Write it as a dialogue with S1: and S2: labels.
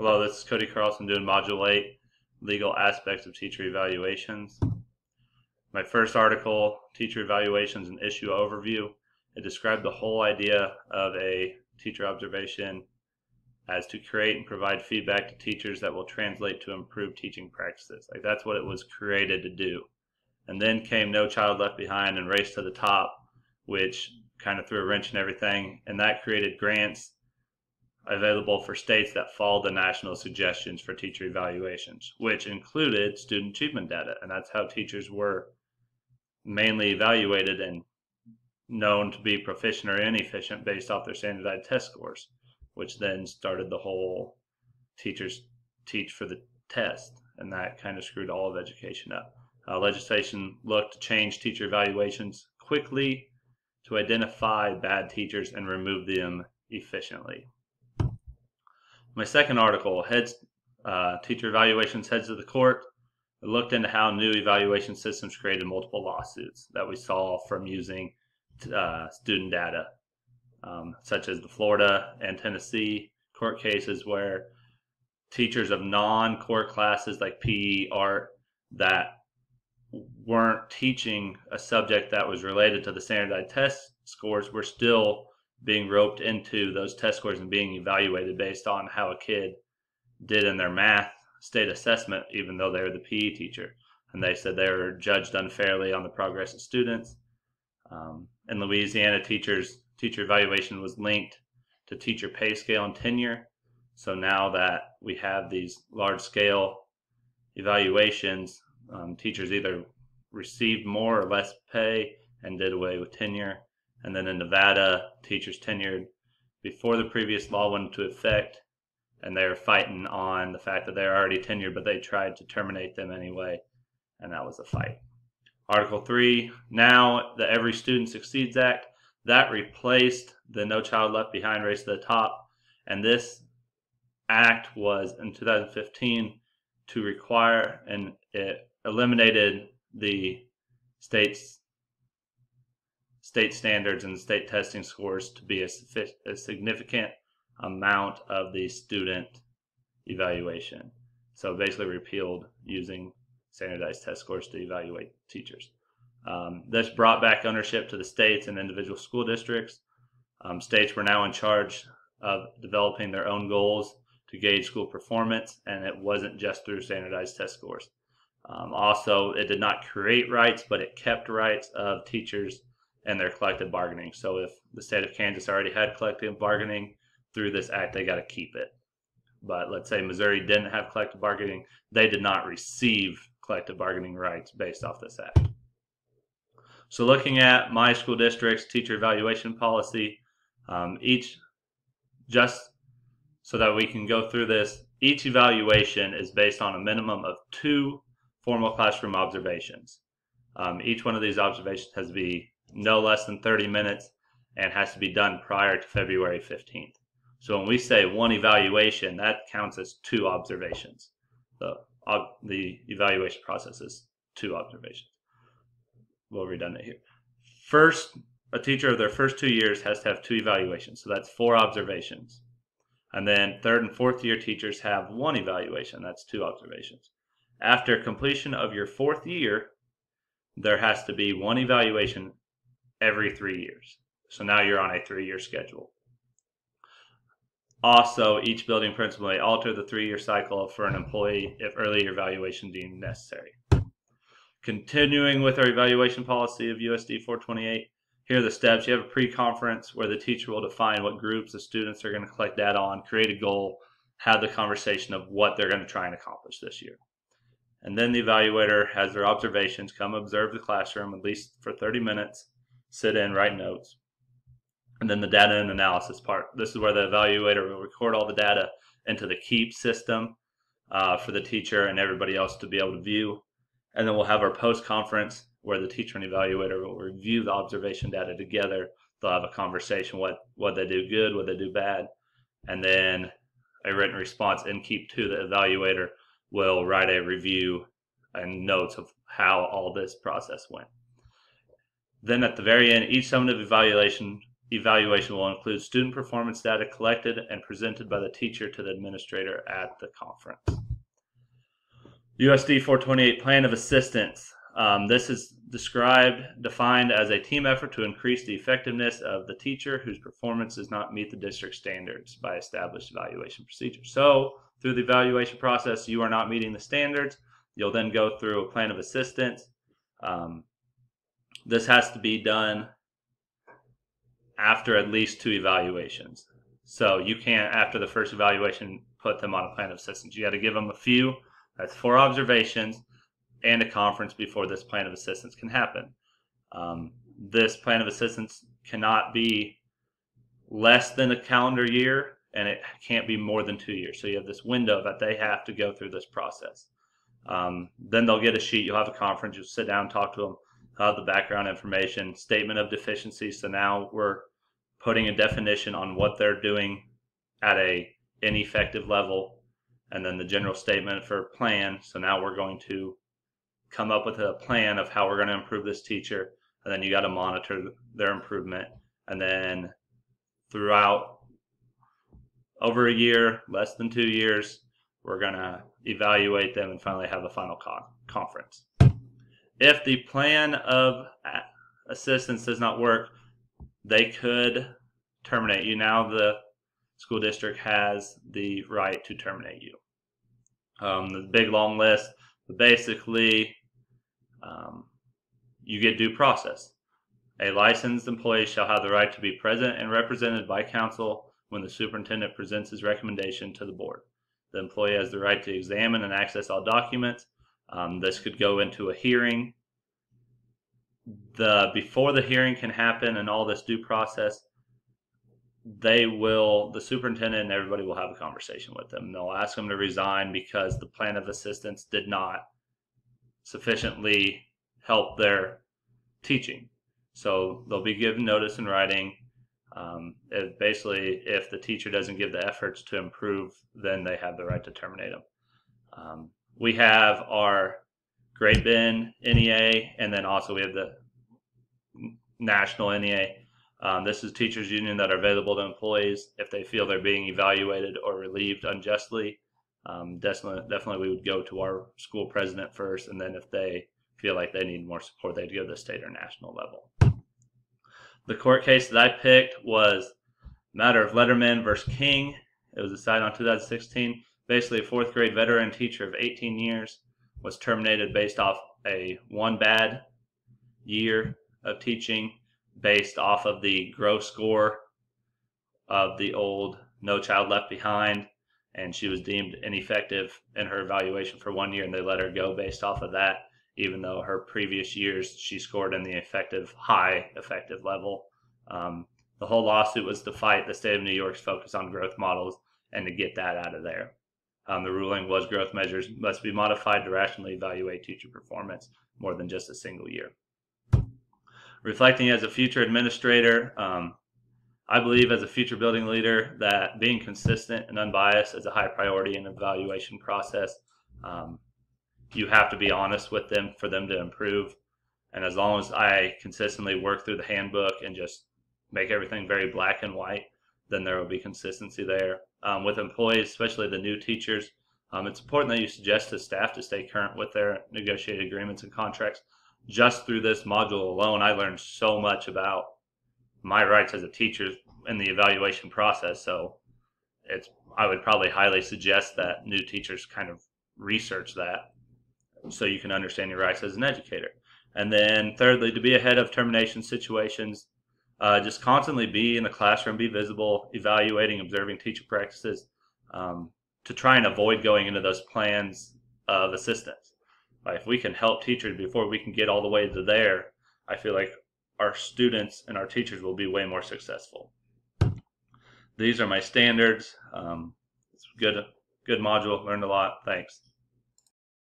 S1: Hello, this is Cody Carlson doing Module 8, Legal Aspects of Teacher Evaluations. My first article, Teacher Evaluations and Issue Overview, it described the whole idea of a teacher observation as to create and provide feedback to teachers that will translate to improved teaching practices. Like, that's what it was created to do. And then came No Child Left Behind and Race to the Top, which kind of threw a wrench in everything, and that created grants available for states that followed the national suggestions for teacher evaluations, which included student achievement data. And that's how teachers were mainly evaluated and known to be proficient or inefficient based off their standardized test scores, which then started the whole teachers teach for the test. And that kind of screwed all of education up. Legislation looked to change teacher evaluations quickly to identify bad teachers and remove them efficiently. My second article, Teacher Evaluations Heads of the Court, it looked into how new evaluation systems created multiple lawsuits that we saw from using student data, such as the Florida and Tennessee court cases where teachers of non-core classes like PE, art, that weren't teaching a subject that was related to the standardized test scores were still being roped into those test scores and being evaluated based on how a kid did in their math state assessment, even though they were the PE teacher. And they said they were judged unfairly on the progress of students. In Louisiana, teacher evaluation was linked to teacher pay scale and tenure. So now that we have these large-scale evaluations, teachers either received more or less pay and did away with tenure. And then in Nevada, teachers tenured before the previous law went into effect, and they were fighting on the fact that they're already tenured, but they tried to terminate them anyway, and that was a fight. Article 3, now the Every Student Succeeds Act, that replaced the No Child Left Behind Race to the Top, and this act was in 2015 to require, and it eliminated the state standards and state testing scores to be a significant amount of the student evaluation. So basically repealed using standardized test scores to evaluate teachers. This brought back ownership to the states and individual school districts. States were now in charge of developing their own goals to gauge school performance, and it wasn't just through standardized test scores. Also, it did not create rights, but it kept rights of teachers and their collective bargaining. So if the state of Kansas already had collective bargaining through this act, they got to keep it. But let's say Missouri didn't have collective bargaining, they did not receive collective bargaining rights based off this act. So looking at my school district's teacher evaluation policy, just so that we can go through this, each evaluation is based on a minimum of 2 formal classroom observations. Each one of these observations has to be no less than 30 minutes and has to be done prior to February 15th. So when we say 1 evaluation, that counts as 2 observations. The evaluation process is 2 observations. We'll redundant it here. First, a teacher of their first 2 years has to have 2 evaluations. So that's 4 observations. And then 3rd and 4th year teachers have 1 evaluation. That's 2 observations. After completion of your 4th year, there has to be 1 evaluation every 3 years. So now you're on a 3-year schedule. Also, each building principal may alter the 3-year cycle for an employee if earlier evaluation deemed necessary. Continuing with our evaluation policy of USD 428, here are the steps. You have a pre-conference where the teacher will define what groups of students they're going to collect data on, create a goal, have the conversation of what they're going to try and accomplish this year. And then the evaluator has their observations, come observe the classroom at least for 30 minutes, sit in, write notes. And then the data and analysis part. This is where the evaluator will record all the data into the Keep system for the teacher and everybody else to be able to view. And then we'll have our post-conference where the teacher and evaluator will review the observation data together. They'll have a conversation, what they do good, what they do bad. And then a written response in Keep 2, the evaluator will write a review and notes of how all this process went. Then at the very end, each summative evaluation evaluation will include student performance data collected and presented by the teacher to the administrator at the conference. USD 428 Plan of Assistance. This is defined as a team effort to increase the effectiveness of the teacher whose performance does not meet the district standards by established evaluation procedures. So through the evaluation process, you are not meeting the standards. You'll then go through a plan of assistance. This has to be done after at least 2 evaluations. So you can't, after the first evaluation, put them on a plan of assistance. You got to give them a few. That's 4 observations and a conference before this plan of assistance can happen. This plan of assistance cannot be less than a calendar year, and it can't be more than 2 years. So you have this window that they have to go through this process. Then they'll get a sheet. You'll have a conference. You'll sit down, talk to them, have the background information, statement of deficiency. So now we're putting a definition on what they're doing at a ineffective level, and then the general statement for plan. So now we're going to come up with a plan of how we're going to improve this teacher, and then you got to monitor their improvement. And then throughout over a year, less than 2 years, we're going to evaluate them and finally have a final conference. If the plan of assistance does not work, they could terminate you. Now the school district has the right to terminate you. The big long list, but basically you get due process. A licensed employee shall have the right to be present and represented by counsel when the superintendent presents his recommendation to the board. The employee has the right to examine and access all documents. This could go into a hearing. Before the hearing can happen and all this due process, the superintendent and everybody will have a conversation with them. They'll ask them to resign because the plan of assistance did not sufficiently help their teaching. So they'll be given notice in writing. If the teacher doesn't give the efforts to improve, then they have the right to terminate them. We have our Great Bend NEA, and then also we have the National NEA. This is teachers union that are available to employees if they feel they're being evaluated or relieved unjustly. Definitely we would go to our school president first, and then if they feel like they need more support, they'd go to the state or national level. The court case that I picked was matter of Letterman versus King. It was decided on 2016. Basically, a 4th grade veteran teacher of 18 years was terminated based off one bad year of teaching, based off of the gross score of the old No Child Left Behind, and she was deemed ineffective in her evaluation for 1 year, and they let her go based off of that, even though her previous years she scored in the high effective level. The whole lawsuit was to fight the state of New York's focus on growth models and to get that out of there. The ruling was growth measures must be modified to rationally evaluate teacher performance more than just a single year. Reflecting as a future administrator, I believe as a future building leader that being consistent and unbiased is a high priority in the evaluation process. You have to be honest with them for them to improve. And as long as I consistently work through the handbook and just make everything very black and white, then there will be consistency there. With employees, especially the new teachers, it's important that you suggest to staff to stay current with their negotiated agreements and contracts. Just through this module alone, I learned so much about my rights as a teacher in the evaluation process. So I would probably highly suggest that new teachers kind of research that so you can understand your rights as an educator. And then thirdly, to be ahead of termination situations, just constantly be in the classroom, be visible, evaluating, observing teacher practices, to try and avoid going into those plans of assistance. If we can help teachers before we can get all the way to there, I feel like our students and our teachers will be way more successful. These are my standards. It's good module, learned a lot. Thanks.